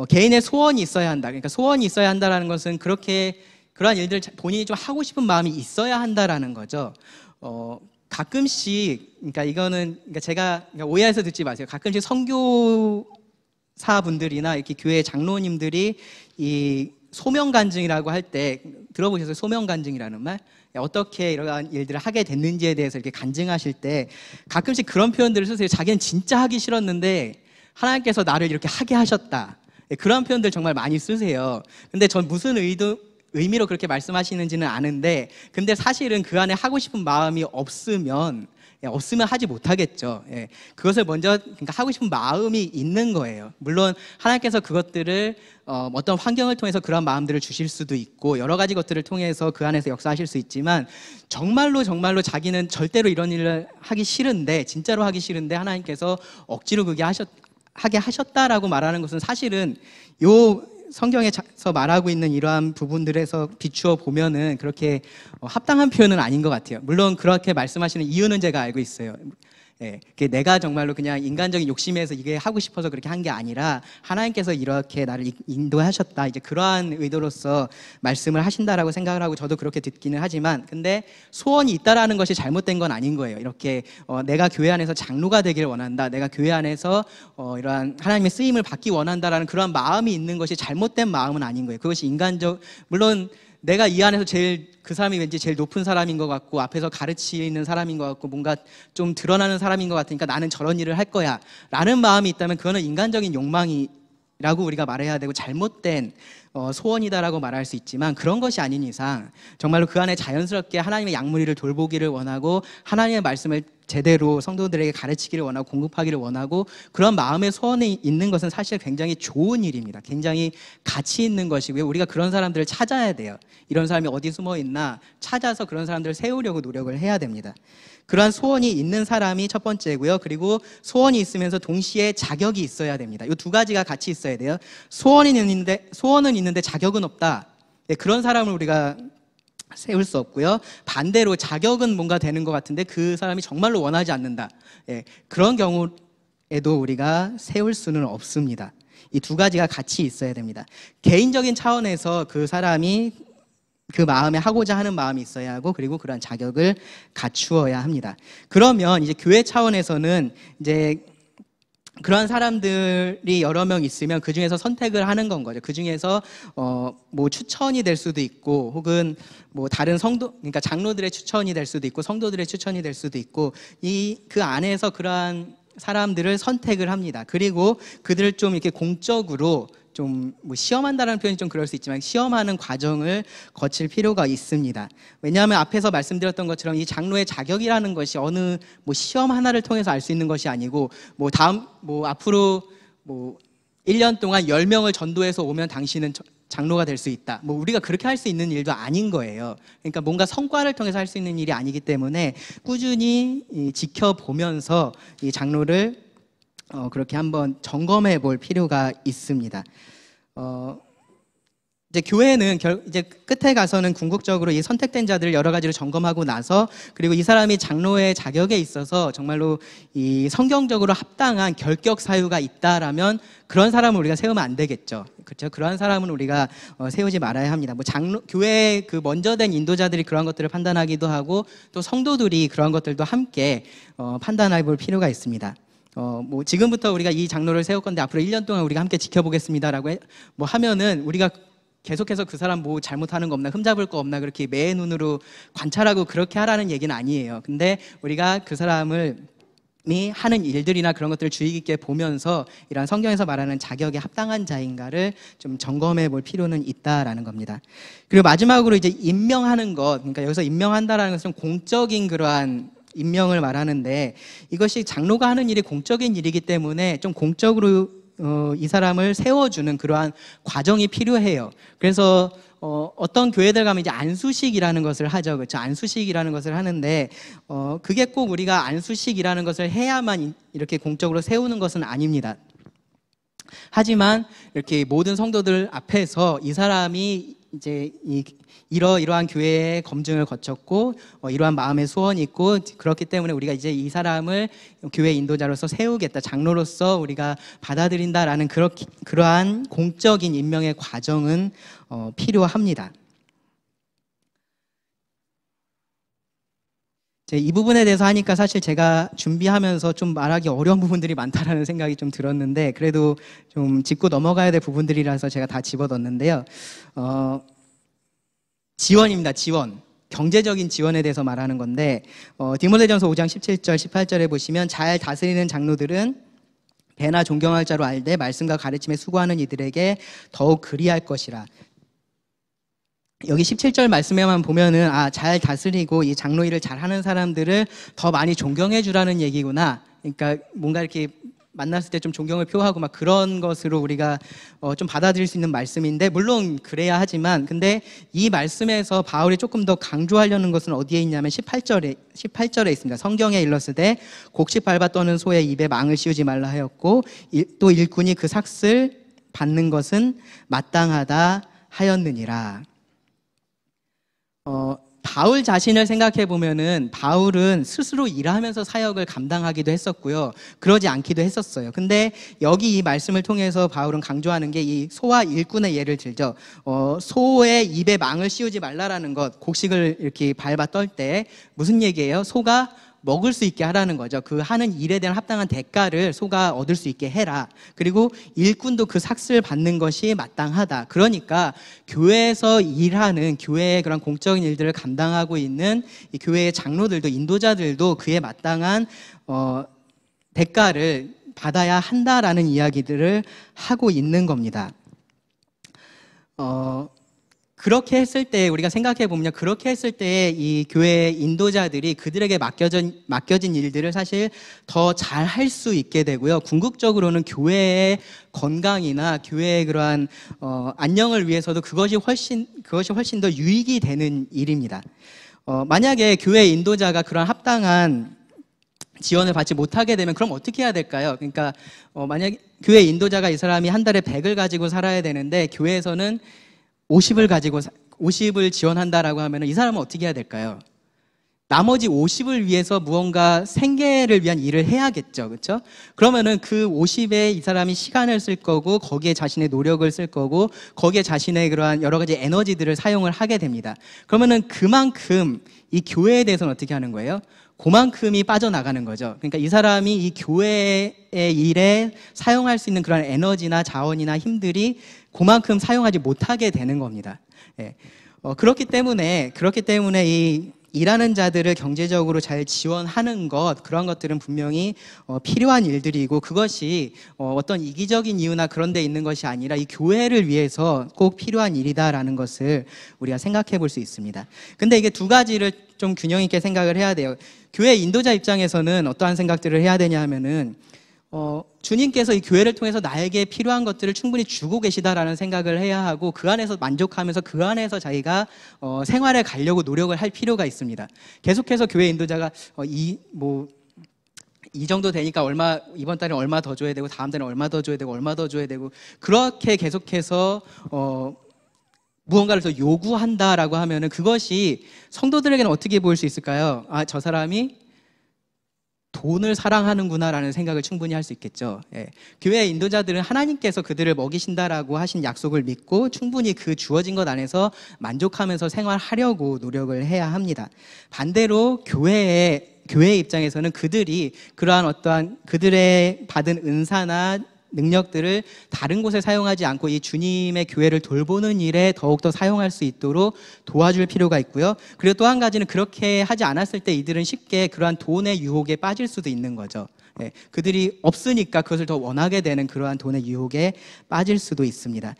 개인의 소원이 있어야 한다. 그러니까 소원이 있어야 한다라는 것은 그러한 일들 본인이 좀 하고 싶은 마음이 있어야 한다라는 거죠. 가끔씩, 그러니까 그러니까 제가 오해해서 듣지 마세요. 가끔씩 선교사분들이나 이렇게 교회 장로님들이 이 소명 간증이라고 할 때 들어보셨어요? 소명 간증이라는 말? 어떻게 이러한 일들을 하게 됐는지에 대해서 이렇게 간증하실 때 가끔씩 그런 표현들을 쓰세요. 자기는 진짜 하기 싫었는데 하나님께서 나를 이렇게 하게 하셨다. 그런 표현들 정말 많이 쓰세요. 근데 전 무슨 의미로 그렇게 말씀하시는지는 아는데, 근데 사실은 그 안에 하고 싶은 마음이 없으면 하지 못하겠죠. 그것을 먼저, 그러니까 하고 싶은 마음이 있는 거예요. 물론 하나님께서 그것들을 어떤 환경을 통해서 그런 마음들을 주실 수도 있고 여러 가지 것들을 통해서 그 안에서 역사하실 수 있지만, 정말로 자기는 절대로 이런 일을 하기 싫은데, 진짜로 하기 싫은데 하나님께서 억지로 하게 하셨다라고 말하는 것은 사실은 요 성경에서 말하고 있는 이러한 부분들에서 비추어 보면은 그렇게 합당한 표현은 아닌 것 같아요. 물론 그렇게 말씀하시는 이유는 제가 알고 있어요. 내가 정말로 그냥 인간적인 욕심에서 이게 하고 싶어서 그렇게 한 게 아니라 하나님께서 이렇게 나를 인도하셨다, 이제 그러한 의도로서 말씀을 하신다라고 생각을 하고 저도 그렇게 듣기는 하지만, 근데 소원이 있다라는 것이 잘못된 건 아닌 거예요. 이렇게 내가 교회 안에서 장로가 되길 원한다, 내가 교회 안에서 이러한 하나님의 쓰임을 받기 원한다라는 그런 마음이 있는 것이 잘못된 마음은 아닌 거예요. 그것이 물론 내가 이 안에서 그 사람이 왠지 제일 높은 사람인 것 같고 앞에서 가르치는 사람인 것 같고 뭔가 좀 드러나는 사람인 것 같으니까 나는 저런 일을 할 거야 라는 마음이 있다면 그거는 인간적인 욕망이라고 우리가 말해야 되고 잘못된 소원이다라고 말할 수 있지만, 그런 것이 아닌 이상 정말로 그 안에 자연스럽게 하나님의 양무리를 돌보기를 원하고 하나님의 말씀을 제대로 성도들에게 가르치기를 원하고 공급하기를 원하고 그런 마음의 소원이 있는 것은 사실 굉장히 좋은 일입니다. 굉장히 가치 있는 것이고요. 우리가 그런 사람들을 찾아야 돼요. 이런 사람이 어디 숨어 있나 찾아서 그런 사람들을 세우려고 노력을 해야 됩니다. 그러한 소원이 있는 사람이 첫 번째고요. 그리고 소원이 있으면서 동시에 자격이 있어야 됩니다. 이 두 가지가 같이 있어야 돼요. 소원은 있는데 자격은 없다. 그런 사람을 우리가 세울 수 없고요. 반대로 자격은 뭔가 되는 것 같은데 그 사람이 정말로 원하지 않는다. 그런 경우에도 우리가 세울 수는 없습니다. 이 두 가지가 같이 있어야 됩니다. 개인적인 차원에서 그 사람이 그 마음에 하고자 하는 마음이 있어야 하고, 그리고 그러한 자격을 갖추어야 합니다. 그러면 이제 교회 차원에서는 이제 그러한 사람들이 여러 명 있으면 그 중에서 선택을 하는 건 거죠. 그 중에서 뭐 추천이 될 수도 있고, 혹은 뭐 다른 그러니까 장로들의 추천이 될 수도 있고, 성도들의 추천이 될 수도 있고, 그 안에서 그러한 사람들을 선택을 합니다. 그리고 그들을 좀 이렇게 공적으로 좀 뭐 시험한다는 표현이 좀 그럴 수 있지만 시험하는 과정을 거칠 필요가 있습니다. 왜냐하면 앞에서 말씀드렸던 것처럼 이 장로의 자격이라는 것이 어느 뭐 시험 하나를 통해서 알 수 있는 것이 아니고, 앞으로 1년 동안 10명을 전도해서 오면 당신은 장로가 될 수 있다, 우리가 그렇게 할 수 있는 일도 아닌 거예요. 그러니까 뭔가 성과를 통해서 할 수 있는 일이 아니기 때문에 꾸준히 지켜보면서 이 장로를 그렇게 한번 점검해 볼 필요가 있습니다. 이제 교회는 이제 끝에 가서는 궁극적으로 이 선택된 자들을 여러 가지로 점검하고 나서, 그리고 이 사람이 장로의 자격에 있어서 정말로 이 성경적으로 합당한 결격 사유가 있다라면 그런 사람을 우리가 세우면 안 되겠죠. 그렇죠? 그러한 사람은 우리가 세우지 말아야 합니다. 교회 그 먼저 된 인도자들이 그런 것들을 판단하기도 하고, 또 성도들이 그런 것들도 함께 판단해 볼 필요가 있습니다. 지금부터 우리가 이 장로를 세울 건데 앞으로 1년 동안 우리가 함께 지켜보겠습니다라고 하면은 우리가 계속해서 그 사람 잘못하는 거 없나, 흠잡을 거 없나 그렇게 매의 눈으로 관찰하고 그렇게 하라는 얘기는 아니에요. 근데 우리가 그 사람이 하는 일들이나 그런 것들을 주의 깊게 보면서 이러한 성경에서 말하는 자격에 합당한 자인가를 좀 점검해 볼 필요는 있다라는 겁니다. 그리고 마지막으로 이제 임명하는 것, 그러니까 여기서 임명한다라는 것은 공적인 그러한 임명을 말하는데, 이것이 장로가 하는 일이 공적인 일이기 때문에 좀 공적으로 이 사람을 세워주는 그러한 과정이 필요해요. 그래서 어떤 교회들 가면 이제 안수식이라는 것을 하죠. 그렇죠? 안수식이라는 것을 하는데 그게 꼭 우리가 안수식이라는 것을 해야만 이렇게 공적으로 세우는 것은 아닙니다. 하지만 이렇게 모든 성도들 앞에서 이 사람이 이제 이러한 교회의 검증을 거쳤고 이러한 마음의 소원이 있고, 그렇기 때문에 우리가 이제 이 사람을 교회 인도자로서 세우겠다, 장로로서 우리가 받아들인다라는 그러한 공적인 임명의 과정은 필요합니다. 이 부분에 대해서 하니까 사실 제가 준비하면서 좀 말하기 어려운 부분들이 많다라는 생각이 좀 들었는데, 그래도 좀 짚고 넘어가야 될 부분들이라서 제가 다 집어넣었는데요. 지원입니다. 지원. 경제적인 지원에 대해서 말하는 건데, 디모데전서 5장 17절 18절에 보시면 잘 다스리는 장로들은 배나 존경할 자로 알되 말씀과 가르침에 수고하는 이들에게 더욱 그리할 것이라. 여기 17절 말씀에만 보면은 잘 다스리고 이 장로 일을 잘하는 사람들을 더 많이 존경해 주라는 얘기구나. 그러니까 뭔가 이렇게 만났을 때 좀 존경을 표하고 막 그런 것으로 우리가 좀 받아들일 수 있는 말씀인데, 물론 그래야 하지만, 근데 이 말씀에서 바울이 조금 더 강조하려는 것은 어디에 있냐면 18절에 있습니다. 성경에 일렀으되 곡식 밟아 떠는 소의 입에 망을 씌우지 말라 하였고, 또 일꾼이 그 삭슬 받는 것은 마땅하다 하였느니라. 바울 자신을 생각해 보면은 바울은 스스로 일하면서 사역을 감당하기도 했었고요, 그러지 않기도 했었어요. 근데 여기 이 말씀을 통해서 바울은 강조하는 게 이 소와 일꾼의 예를 들죠. 소의 입에 망을 씌우지 말라라는 것, 곡식을 이렇게 밟아 떨 때 무슨 얘기예요? 소가 먹을 수 있게 하라는 거죠. 그 하는 일에 대한 합당한 대가를 소가 얻을 수 있게 해라. 그리고 일꾼도 그 삭슬 받는 것이 마땅하다. 그러니까 교회에서 일하는, 교회의 그런 공적인 일들을 감당하고 있는 이 교회의 장로들도, 인도자들도 그에 마땅한 대가를 받아야 한다라는 이야기들을 하고 있는 겁니다. 그렇게 했을 때 우리가 생각해 보면, 그렇게 했을 때 이 교회 인도자들이 그들에게 맡겨진 일들을 사실 더 잘 할 수 있게 되고요, 궁극적으로는 교회의 건강이나 교회의 그러한 안녕을 위해서도 그것이 훨씬 더 유익이 되는 일입니다. 만약에 교회 인도자가 그런 합당한 지원을 받지 못하게 되면 그럼 어떻게 해야 될까요? 그러니까 만약 교회 인도자가 이 사람이 한 달에 100을 가지고 살아야 되는데 교회에서는 50을 지원한다라고 하면 이 사람은 어떻게 해야 될까요? 나머지 50을 위해서 무언가 생계를 위한 일을 해야겠죠. 그렇죠? 그러면은 그 50에 이 사람이 시간을 쓸 거고, 거기에 자신의 노력을 쓸 거고, 거기에 자신의 그러한 여러 가지 에너지들을 사용을 하게 됩니다. 그러면은 그만큼 이 교회에 대해서는 어떻게 하는 거예요? 그만큼이 빠져나가는 거죠. 그러니까 이 사람이 이 교회의 일에 사용할 수 있는 그런 에너지나 자원이나 힘들이 그만큼 사용하지 못하게 되는 겁니다. 예. 그렇기 때문에 이 일하는 자들을 경제적으로 잘 지원하는 것, 그런 것들은 분명히 필요한 일들이고, 그것이 어떤 이기적인 이유나 그런 데 있는 것이 아니라 이 교회를 위해서 꼭 필요한 일이다라는 것을 우리가 생각해 볼 수 있습니다. 근데 이게 두 가지를 좀 균형 있게 생각을 해야 돼요. 교회 인도자 입장에서는 어떠한 생각들을 해야 되냐 하면은 주님께서 이 교회를 통해서 나에게 필요한 것들을 충분히 주고 계시다라는 생각을 해야 하고, 그 안에서 만족하면서 그 안에서 자기가 생활에 가려고 노력을 할 필요가 있습니다. 계속해서 교회 인도자가 이 정도 되니까 이번 달에 얼마 더 줘야 되고, 다음 달에 얼마 더 줘야 되고, 얼마 더 줘야 되고, 그렇게 계속해서 무언가를 더 요구한다라고 하면은 그것이 성도들에게는 어떻게 보일 수 있을까요? 저 사람이 돈을 사랑하는구나라는 생각을 충분히 할 수 있겠죠. 예. 교회 인도자들은 하나님께서 그들을 먹이신다라고 하신 약속을 믿고 충분히 그 주어진 것 안에서 만족하면서 생활하려고 노력을 해야 합니다. 반대로 교회의 입장에서는 그들이 그러한 어떠한 그들의 받은 은사나 능력들을 다른 곳에 사용하지 않고 이 주님의 교회를 돌보는 일에 더욱더 사용할 수 있도록 도와줄 필요가 있고요. 그리고 또 한 가지는, 그렇게 하지 않았을 때 이들은 쉽게 그러한 돈의 유혹에 빠질 수도 있는 거죠. 네, 그들이 없으니까 그것을 더 원하게 되는 그러한 돈의 유혹에 빠질 수도 있습니다.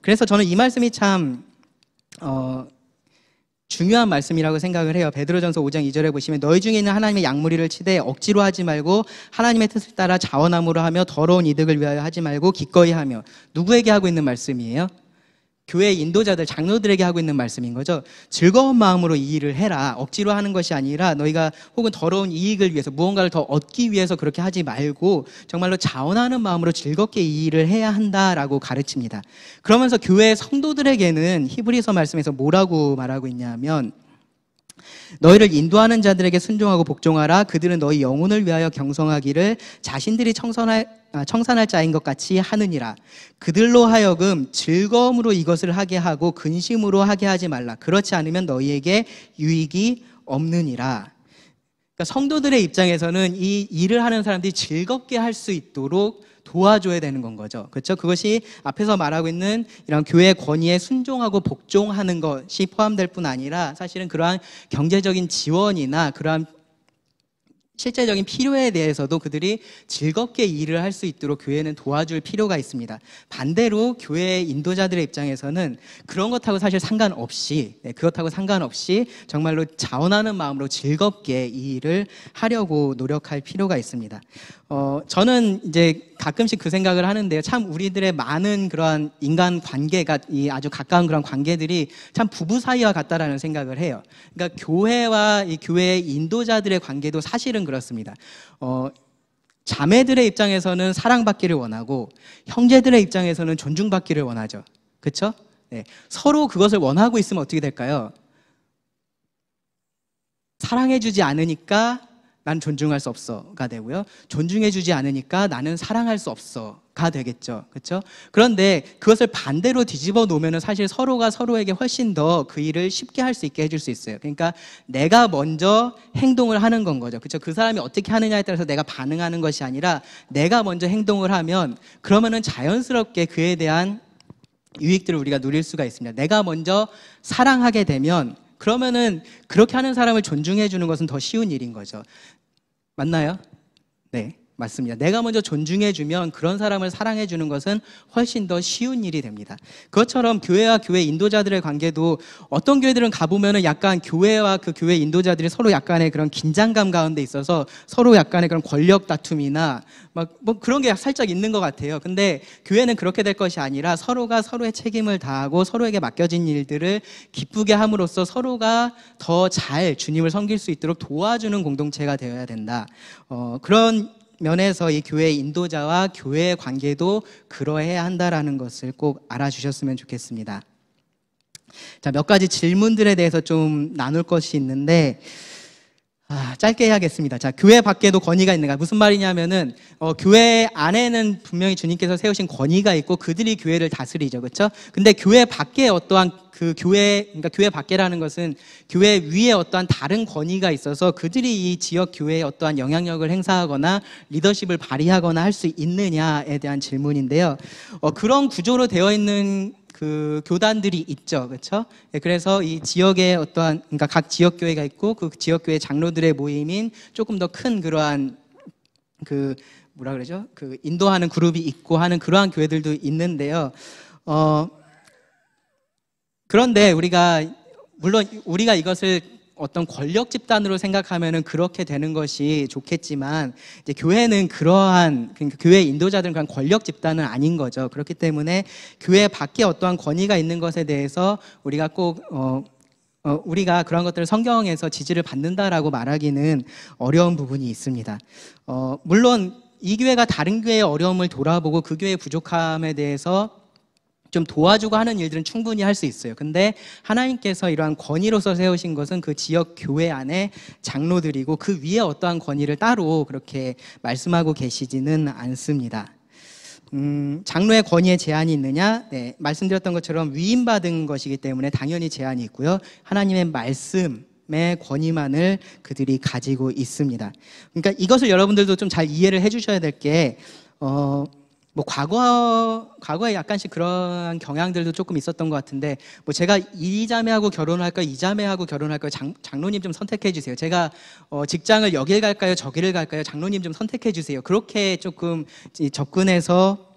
그래서 저는 이 말씀이 참 중요한 말씀이라고 생각을 해요. 베드로전서 5장 2절에 보시면, 너희 중에 있는 하나님의 양무리를 치되 억지로 하지 말고 하나님의 뜻을 따라 자원함으로 하며 더러운 이득을 위하여 하지 말고 기꺼이 하며. 누구에게 하고 있는 말씀이에요? 교회 인도자들, 장로들에게 하고 있는 말씀인 거죠. 즐거운 마음으로 이 일을 해라. 억지로 하는 것이 아니라 너희가 혹은 더러운 이익을 위해서, 무언가를 더 얻기 위해서 그렇게 하지 말고 정말로 자원하는 마음으로 즐겁게 이 일을 해야 한다라고 가르칩니다. 그러면서 교회 성도들에게는 히브리서 말씀에서 뭐라고 말하고 있냐면, 너희를 인도하는 자들에게 순종하고 복종하라. 그들은 너희 영혼을 위하여 경성하기를 자신들이 청산할 자인 것 같이 하느니라. 그들로 하여금 즐거움으로 이것을 하게 하고 근심으로 하게 하지 말라. 그렇지 않으면 너희에게 유익이 없느니라. 그러니까 성도들의 입장에서는 이 일을 하는 사람들이 즐겁게 할 수 있도록 도와줘야 되는 건 거죠. 그렇죠? 그것이 앞에서 말하고 있는 이런 교회의 권위에 순종하고 복종하는 것이 포함될 뿐 아니라, 사실은 그러한 경제적인 지원이나 그러한 실제적인 필요에 대해서도 그들이 즐겁게 일을 할 수 있도록 교회는 도와줄 필요가 있습니다. 반대로 교회 인도자들의 입장에서는 그런 것하고 사실 상관없이, 그것하고 상관없이 정말로 자원하는 마음으로 즐겁게 이 일을 하려고 노력할 필요가 있습니다. 저는 이제 가끔씩 그 생각을 하는데요. 참 우리들의 많은 그러한 인간 관계가, 이 아주 가까운 그런 관계들이 참 부부 사이와 같다라는 생각을 해요. 그러니까 교회와 이 교회의 인도자들의 관계도 사실은 그렇습니다. 자매들의 입장에서는 사랑받기를 원하고 형제들의 입장에서는 존중받기를 원하죠. 그렇죠? 네. 서로 그것을 원하고 있으면 어떻게 될까요? 사랑해주지 않으니까 난 존중할 수 없어가 되고요. 존중해주지 않으니까 나는 사랑할 수 없어가 되겠죠. 그렇죠? 그런데 그것을 반대로 뒤집어 놓으면 사실 서로가 서로에게 훨씬 더 그 일을 쉽게 할 수 있게 해줄 수 있어요. 그러니까 내가 먼저 행동을 하는 건 거죠. 그렇죠? 그 사람이 어떻게 하느냐에 따라서 내가 반응하는 것이 아니라 내가 먼저 행동을 하면 그러면은 자연스럽게 그에 대한 유익들을 우리가 누릴 수가 있습니다. 내가 먼저 사랑하게 되면 그러면은 그렇게 하는 사람을 존중해 주는 것은 더 쉬운 일인 거죠. 맞나요? 네, 맞습니다. 내가 먼저 존중해 주면 그런 사람을 사랑해 주는 것은 훨씬 더 쉬운 일이 됩니다. 그것처럼 교회와 교회 인도자들의 관계도 어떤 교회들은 가보면은 약간 교회와 그 교회 인도자들이 서로 약간의 그런 긴장감 가운데 있어서 서로 약간의 그런 권력 다툼이나 막 뭐 그런 게 살짝 있는 것 같아요. 근데 교회는 그렇게 될 것이 아니라 서로가 서로의 책임을 다하고 서로에게 맡겨진 일들을 기쁘게 함으로써 서로가 더 잘 주님을 섬길 수 있도록 도와주는 공동체가 되어야 된다. 그런 면에서 이 교회의 인도자와 교회의 관계도 그러해야 한다라는 것을 꼭 알아주셨으면 좋겠습니다. 자, 몇 가지 질문들에 대해서 좀 나눌 것이 있는데 짧게 해야겠습니다. 자, 교회 밖에도 권위가 있는가? 무슨 말이냐면은 교회 안에는 분명히 주님께서 세우신 권위가 있고 그들이 교회를 다스리죠, 그렇죠? 근데 교회 밖에 어떠한 그 교회, 그러니까 교회 밖에라는 것은 교회 위에 어떠한 다른 권위가 있어서 그들이 이 지역 교회에 어떠한 영향력을 행사하거나 리더십을 발휘하거나 할 수 있느냐에 대한 질문인데요. 그런 구조로 되어 있는 그 교단들이 있죠, 그렇죠? 그래서 이 지역에 어떠한, 그러니까 각 지역 교회가 있고 그 지역 교회 장로들의 모임인 조금 더 큰 그러한 그 뭐라 그러죠? 그 인도하는 그룹이 있고 하는 그러한 교회들도 있는데요. 그런데 물론 우리가 이것을 어떤 권력 집단으로 생각하면은 그렇게 되는 것이 좋겠지만 이제 교회는 그러니까 교회 인도자들은 그런 권력 집단은 아닌 거죠. 그렇기 때문에 교회 밖에 어떠한 권위가 있는 것에 대해서 우리가 꼭 우리가 그런 것들을 성경에서 지지를 받는다라고 말하기는 어려운 부분이 있습니다. 물론 이 교회가 다른 교회의 어려움을 돌아보고 그 교회의 부족함에 대해서 좀 도와주고 하는 일들은 충분히 할 수 있어요. 근데 하나님께서 이러한 권위로서 세우신 것은 그 지역 교회 안에 장로들이고 그 위에 어떠한 권위를 따로 그렇게 말씀하고 계시지는 않습니다. 장로의 권위에 제한이 있느냐? 네, 말씀드렸던 것처럼 위임받은 것이기 때문에 당연히 제한이 있고요. 하나님의 말씀의 권위만을 그들이 가지고 있습니다. 그러니까 이것을 여러분들도 좀 잘 이해를 해주셔야 될 게 뭐 과거에 약간씩 그런 경향들도 조금 있었던 것 같은데 뭐 제가 이 자매하고 결혼할까요? 이 자매하고 결혼할까요? 장로님 좀 선택해 주세요. 제가 직장을 여길 갈까요? 저기를 갈까요? 장로님 좀 선택해 주세요. 그렇게 조금 접근해서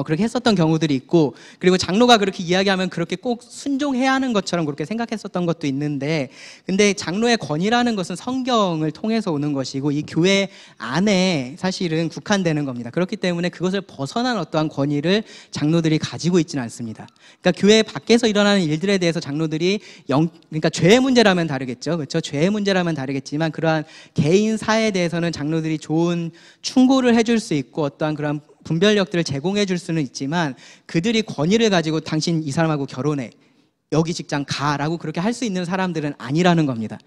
그렇게 했었던 경우들이 있고, 그리고 장로가 그렇게 이야기하면 그렇게 꼭 순종해야 하는 것처럼 그렇게 생각했었던 것도 있는데, 근데 장로의 권위라는 것은 성경을 통해서 오는 것이고 이 교회 안에 사실은 국한되는 겁니다. 그렇기 때문에 그것을 벗어난 어떠한 권위를 장로들이 가지고 있지는 않습니다. 그러니까 교회 밖에서 일어나는 일들에 대해서 장로들이 그러니까 죄의 문제라면 다르겠죠, 그렇죠? 죄의 문제라면 다르겠지만 그러한 개인사에 대해서는 장로들이 좋은 충고를 해줄 수 있고 어떠한 그러한 분별력들을 제공해 줄 수는 있지만 그들이 권위를 가지고 당신 이 사람하고 결혼해, 여기 직장 가라고 그렇게 할 수 있는 사람들은 아니라는 겁니다.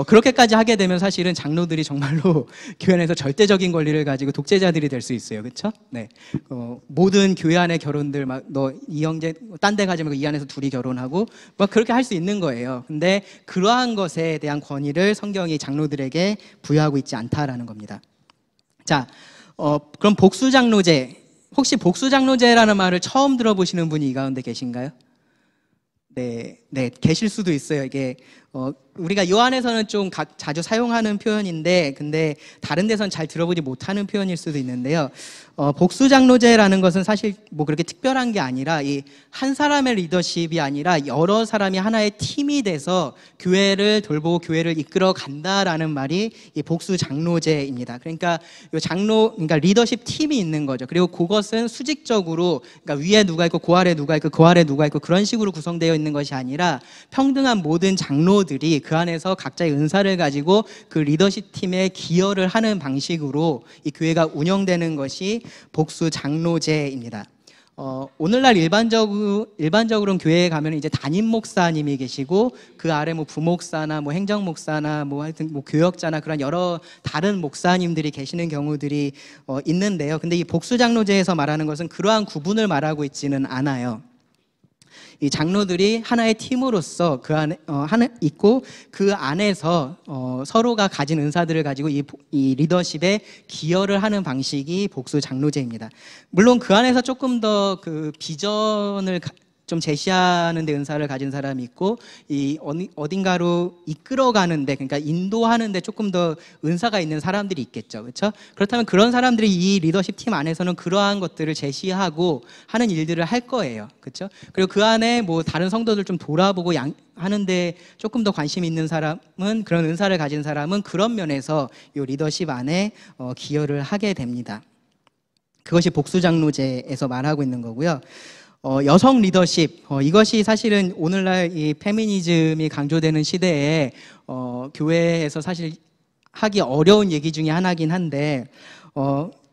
그렇게까지 하게 되면 사실은 장로들이 정말로 교회 안에서 절대적인 권리를 가지고 독재자들이 될 수 있어요. 그렇죠? 네. 모든 교회 안의 결혼들 막 너 이 형제 딴 데 가지 말고 이 안에서 둘이 결혼하고 막 그렇게 할 수 있는 거예요. 근데 그러한 것에 대한 권위를 성경이 장로들에게 부여하고 있지 않다라는 겁니다. 자, 그럼 복수장로제, 혹시 복수장로제라는 말을 처음 들어보시는 분이 이 가운데 계신가요? 네, 계실 수도 있어요. 이게 우리가 요한에서는 좀 자주 사용하는 표현인데, 근데 다른 데선 잘 들어보지 못하는 표현일 수도 있는데요. 복수장로제라는 것은 사실 뭐 그렇게 특별한 게 아니라 이 한 사람의 리더십이 아니라 여러 사람이 하나의 팀이 돼서 교회를 돌보고 교회를 이끌어 간다라는 말이 이 복수장로제입니다. 그러니까 그러니까 리더십 팀이 있는 거죠. 그리고 그것은 수직적으로, 그러니까 위에 누가 있고 그 아래 누가 있고 그 아래 누가 있고 그런 식으로 구성되어 있는 것이 아니라 평등한 모든 장로들이 그 안에서 각자의 은사를 가지고 그 리더십 팀에 기여를 하는 방식으로 이 교회가 운영되는 것이 복수장로제입니다. 오늘날 일반적으로는 교회에 가면 이제 담임 목사님이 계시고 그 아래 뭐 부목사나 뭐 행정목사나 뭐 하여튼 뭐 교역자나 그런 여러 다른 목사님들이 계시는 경우들이 있는데요. 근데 이 복수장로제에서 말하는 것은 그러한 구분을 말하고 있지는 않아요. 이 장로들이 하나의 팀으로서 그 안에 있고 그 안에서 서로가 가진 은사들을 가지고 이 리더십에 기여를 하는 방식이 복수 장로제입니다. 물론 그 안에서 조금 더 그 비전을 좀 제시하는 데 은사를 가진 사람이 있고 이 어딘가로 이끌어가는데, 그러니까 인도하는데 조금 더 은사가 있는 사람들이 있겠죠. 그렇죠? 그렇다면 그런 사람들이 이 리더십 팀 안에서는 그러한 것들을 제시하고 하는 일들을 할 거예요. 그렇죠? 그리고 그 안에 뭐 다른 성도들 좀 돌아보고 하는데 조금 더 관심이 있는 사람은, 그런 은사를 가진 사람은 그런 면에서 이 리더십 안에 기여를 하게 됩니다. 그것이 복수장로제에서 말하고 있는 거고요. 여성 리더십, 이것이 사실은 오늘날 이 페미니즘이 강조되는 시대에 교회에서 사실 하기 어려운 얘기 중에 하나긴 한데,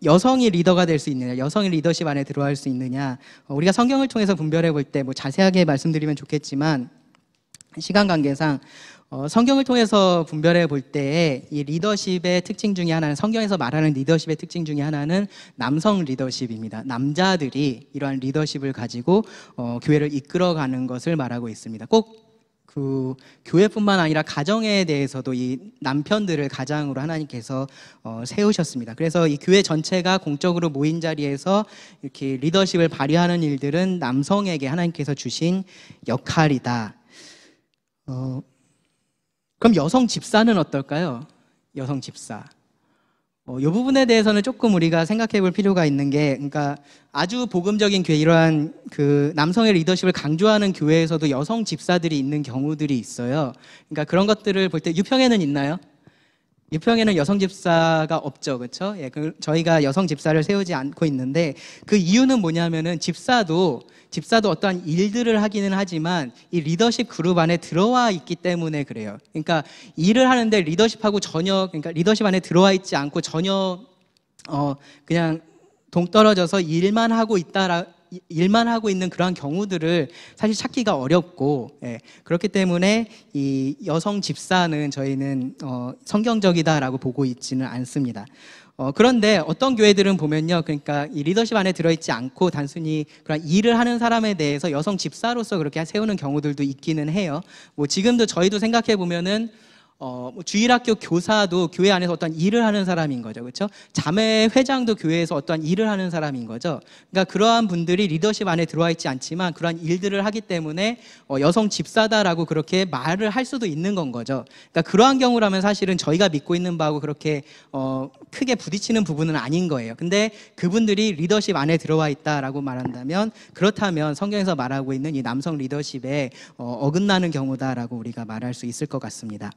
여성이 리더가 될 수 있느냐, 여성이 리더십 안에 들어갈 수 있느냐, 우리가 성경을 통해서 분별해 볼 때 뭐 자세하게 말씀드리면 좋겠지만 시간 관계상 성경을 통해서 분별해 볼 때 이 리더십의 특징 중에 하나는, 성경에서 말하는 리더십의 특징 중에 하나는 남성 리더십입니다. 남자들이 이러한 리더십을 가지고 교회를 이끌어가는 것을 말하고 있습니다. 꼭 그 교회뿐만 아니라 가정에 대해서도 이 남편들을 가장으로 하나님께서 세우셨습니다. 그래서 이 교회 전체가 공적으로 모인 자리에서 이렇게 리더십을 발휘하는 일들은 남성에게 하나님께서 주신 역할이다. 그럼 여성 집사는 어떨까요? 여성 집사. 이 부분에 대해서는 조금 우리가 생각해 볼 필요가 있는 게, 그러니까 아주 복음적인 교회, 이러한 그 남성의 리더십을 강조하는 교회에서도 여성 집사들이 있는 경우들이 있어요. 그러니까 그런 것들을 볼 때, 유평에는 있나요? 유평에는 여성 집사가 없죠, 그렇죠? 예, 저희가 여성 집사를 세우지 않고 있는데, 그 이유는 뭐냐면은 집사도 어떠한 일들을 하기는 하지만 이 리더십 그룹 안에 들어와 있기 때문에 그래요. 그러니까 일을 하는데 리더십하고 전혀, 그러니까 리더십 안에 들어와 있지 않고 전혀 그냥 동떨어져서 일만 하고 있는 그러한 경우들을 사실 찾기가 어렵고, 예, 그렇기 때문에 이 여성 집사는 저희는 성경적이다라고 보고 있지는 않습니다. 그런데 어떤 교회들은 보면요, 그러니까 이 리더십 안에 들어있지 않고 단순히 그런 일을 하는 사람에 대해서 여성 집사로서 그렇게 세우는 경우들도 있기는 해요. 뭐 지금도 저희도 생각해 보면은 뭐 주일학교 교사도 교회 안에서 어떤 일을 하는 사람인 거죠, 그렇죠? 자매 회장도 교회에서 어떤 일을 하는 사람인 거죠. 그러니까 그러한 분들이 리더십 안에 들어와 있지 않지만 그러한 일들을 하기 때문에 여성 집사다라고 그렇게 말을 할 수도 있는 건 거죠. 그러니까 그러한 경우라면 사실은 저희가 믿고 있는 바하고 그렇게 크게 부딪히는 부분은 아닌 거예요. 근데 그분들이 리더십 안에 들어와 있다라고 말한다면, 그렇다면 성경에서 말하고 있는 이 남성 리더십에 어긋나는 경우다라고 우리가 말할 수 있을 것 같습니다.